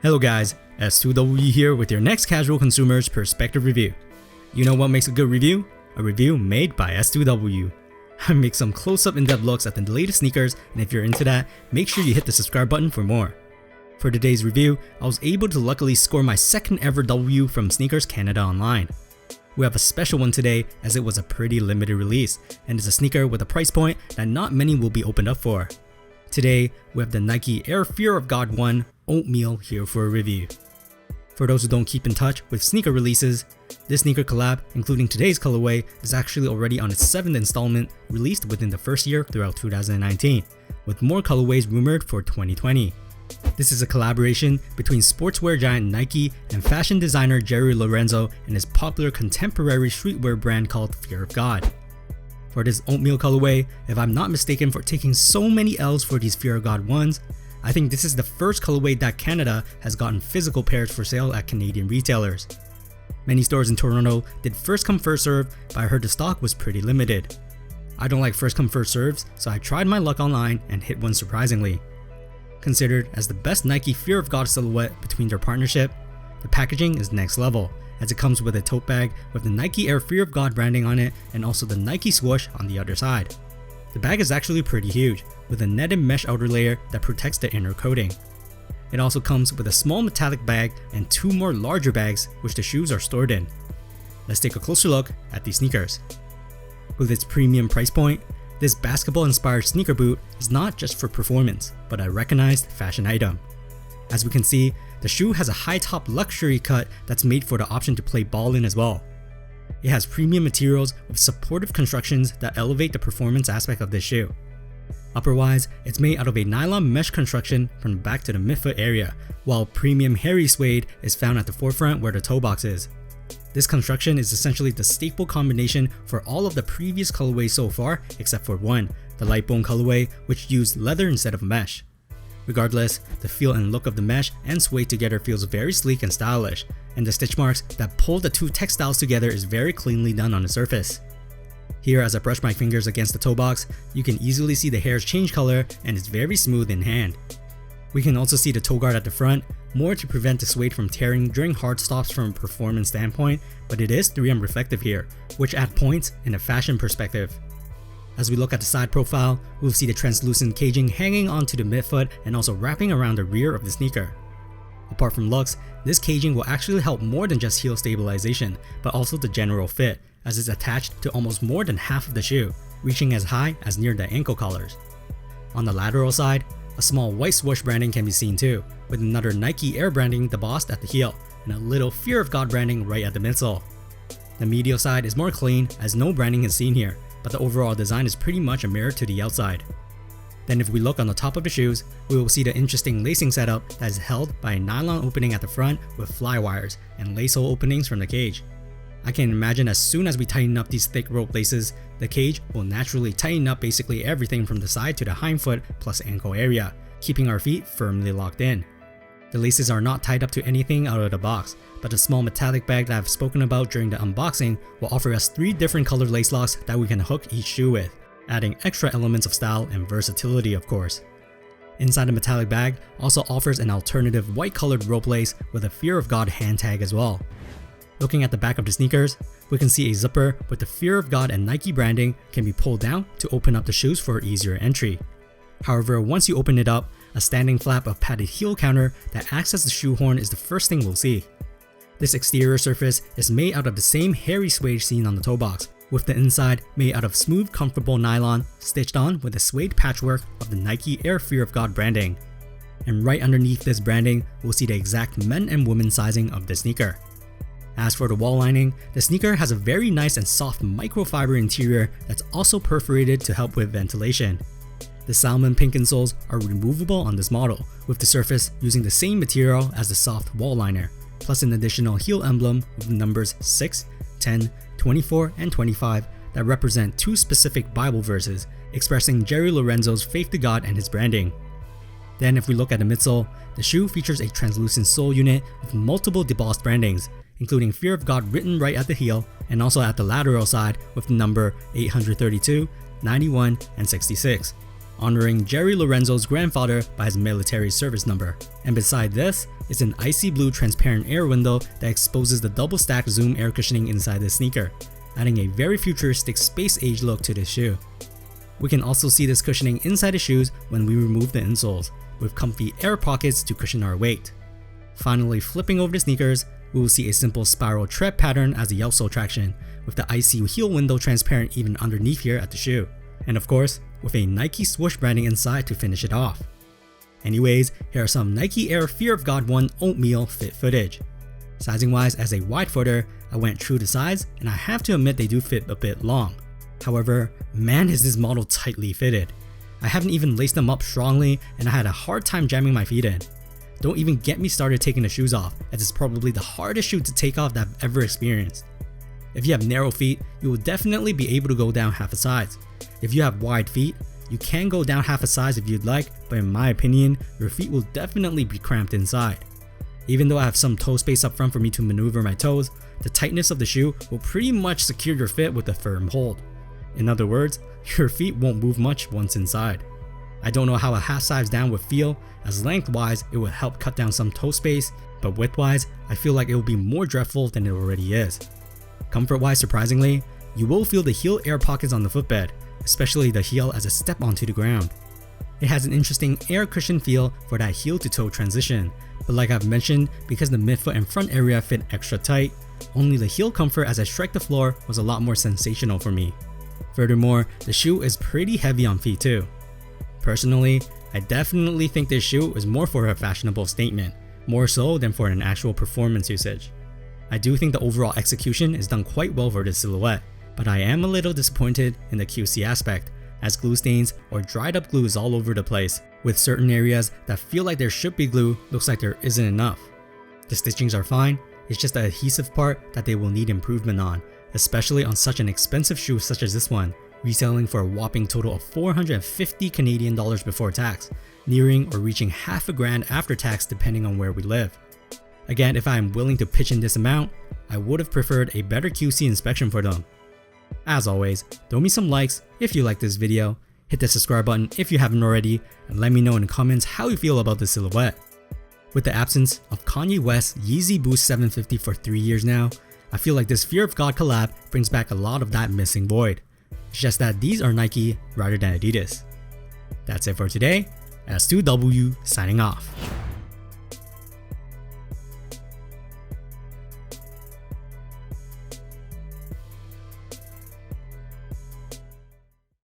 Hello guys, S2W here with your next casual consumer's perspective review. You know what makes a good review? A review made by S2W. I make some close-up in-depth looks at the latest sneakers, and if you're into that, make sure you hit the subscribe button for more. For today's review, I was able to luckily score my second ever W from Sneakers Canada online. We have a special one today as it was a pretty limited release, and it's a sneaker with a price point that not many will be opened up for. Today, we have the Nike Air FOG1 Oatmeal here for a review. For those who don't keep in touch with sneaker releases, this sneaker collab, including today's colorway, is actually already on its 7th installment released within the first year throughout 2019, with more colorways rumored for 2020. This is a collaboration between sportswear giant Nike and fashion designer Lorenzo and his popular contemporary streetwear brand called Fear of God. For this oatmeal colorway, if I'm not mistaken for taking so many L's for these Fear of God ones, I think this is the first colorway that Canada has gotten physical pairs for sale at Canadian retailers. Many stores in Toronto did first come first serve, but I heard the stock was pretty limited. I don't like first come first serves, so I tried my luck online and hit one surprisingly. Considered as the best Nike Fear of God silhouette between their partnership, the packaging is next level, as it comes with a tote bag with the Nike Air Fear of God branding on it and also the Nike swoosh on the other side. The bag is actually pretty huge, with a netted mesh outer layer that protects the inner coating. It also comes with a small metallic bag and two more larger bags which the shoes are stored in. Let's take a closer look at these sneakers. With its premium price point, this basketball-inspired sneaker boot is not just for performance, but a recognized fashion item. As we can see, the shoe has a high-top luxury cut that's made for the option to play ball in as well. It has premium materials with supportive constructions that elevate the performance aspect of this shoe. Upperwise, it's made out of a nylon mesh construction from the back to the midfoot area, while premium hairy suede is found at the forefront where the toe box is. This construction is essentially the staple combination for all of the previous colorways so far except for one, the light bone colorway, which used leather instead of mesh. Regardless, the feel and look of the mesh and suede together feels very sleek and stylish, and the stitch marks that pull the two textiles together is very cleanly done on the surface. Here, as I brush my fingers against the toe box, you can easily see the hairs change color and it's very smooth in hand. We can also see the toe guard at the front, more to prevent the suede from tearing during hard stops from a performance standpoint, but it is 3M reflective here, which add points in a fashion perspective. As we look at the side profile, we'll see the translucent caging hanging onto the midfoot and also wrapping around the rear of the sneaker. Apart from looks, this caging will actually help more than just heel stabilization, but also the general fit, as it's attached to almost more than half of the shoe, reaching as high as near the ankle collars. On the lateral side, a small white swoosh branding can be seen too, with another Nike Air branding embossed at the heel, and a little Fear of God branding right at the midsole. The medial side is more clean as no branding is seen here, but the overall design is pretty much a mirror to the outside. Then if we look on the top of the shoes, we will see the interesting lacing setup that is held by a nylon opening at the front with fly wires and lace hole openings from the cage. I can imagine as soon as we tighten up these thick rope laces, the cage will naturally tighten up basically everything from the side to the hindfoot plus ankle area, keeping our feet firmly locked in. The laces are not tied up to anything out of the box, but the small metallic bag that I've spoken about during the unboxing will offer us 3 different colored lace locks that we can hook each shoe with, adding extra elements of style and versatility of course. Inside the metallic bag also offers an alternative white colored rope lace with a Fear of God hand tag as well. Looking at the back of the sneakers, we can see a zipper with the Fear of God and Nike branding can be pulled down to open up the shoes for easier entry. However, once you open it up, a standing flap of padded heel counter that acts as the shoe horn is the first thing we'll see. This exterior surface is made out of the same hairy suede seen on the toe box, with the inside made out of smooth, comfortable nylon stitched on with a suede patchwork of the Nike Air Fear of God branding. And right underneath this branding, we'll see the exact men and women sizing of the sneaker. As for the wall lining, the sneaker has a very nice and soft microfiber interior that's also perforated to help with ventilation. The salmon pink insoles are removable on this model, with the surface using the same material as the soft wall liner, plus an additional heel emblem with the numbers 6, 10, 24, and 25 that represent 2 specific Bible verses expressing Lorenzo's faith to God and his branding. Then if we look at the midsole, the shoe features a translucent sole unit with multiple debossed brandings, including Fear of God written right at the heel and also at the lateral side with the number 832, 91, and 66. honoring Jerry Lorenzo's grandfather by his military service number. And beside this is an icy blue transparent air window that exposes the double stacked zoom air cushioning inside the sneaker, adding a very futuristic space age look to this shoe. We can also see this cushioning inside the shoes when we remove the insoles, with comfy air pockets to cushion our weight. Finally, flipping over the sneakers, we will see a simple spiral tread pattern as the outsole traction, with the icy heel window transparent even underneath here at the shoe. And of course, with a Nike swoosh branding inside to finish it off. Anyways, here are some Nike Air FOG1 Oatmeal fit footage. Sizing wise, as a wide footer, I went true to size, and I have to admit they do fit a bit long. However, man is this model tightly fitted. I haven't even laced them up strongly, and I had a hard time jamming my feet in. Don't even get me started taking the shoes off, as it's probably the hardest shoe to take off that I've ever experienced. If you have narrow feet, you will definitely be able to go down half a size. If you have wide feet, you can go down half a size if you'd like, but in my opinion, your feet will definitely be cramped inside. Even though I have some toe space up front for me to maneuver my toes, the tightness of the shoe will pretty much secure your fit with a firm hold. In other words, your feet won't move much once inside. I don't know how a half size down would feel, as lengthwise it would help cut down some toe space, but widthwise I feel like it will be more dreadful than it already is. Comfort wise, surprisingly, you will feel the heel air pockets on the footbed, especially the heel as a step onto the ground. It has an interesting air cushion feel for that heel to toe transition, but like I've mentioned, because the midfoot and front area fit extra tight, only the heel comfort as I strike the floor was a lot more sensational for me. Furthermore, the shoe is pretty heavy on feet too. Personally, I definitely think this shoe is more for a fashionable statement, more so than for an actual performance usage. I do think the overall execution is done quite well for this silhouette, but I am a little disappointed in the QC aspect, as glue stains or dried up glue is all over the place, with certain areas that feel like there should be glue looks like there isn't enough. The stitchings are fine, it's just the adhesive part that they will need improvement on, especially on such an expensive shoe such as this one, retailing for a whopping total of 450 Canadian dollars before tax, nearing or reaching half a grand after tax depending on where we live. Again, if I am willing to pitch in this amount, I would have preferred a better QC inspection for them. As always, throw me some likes if you like this video, hit the subscribe button if you haven't already, and let me know in the comments how you feel about this silhouette. With the absence of Kanye West's Yeezy Boost 750 for 3 years now, I feel like this Fear of God collab brings back a lot of that missing void. It's just that these are Nike rather than Adidas. That's it for today, S2W signing off.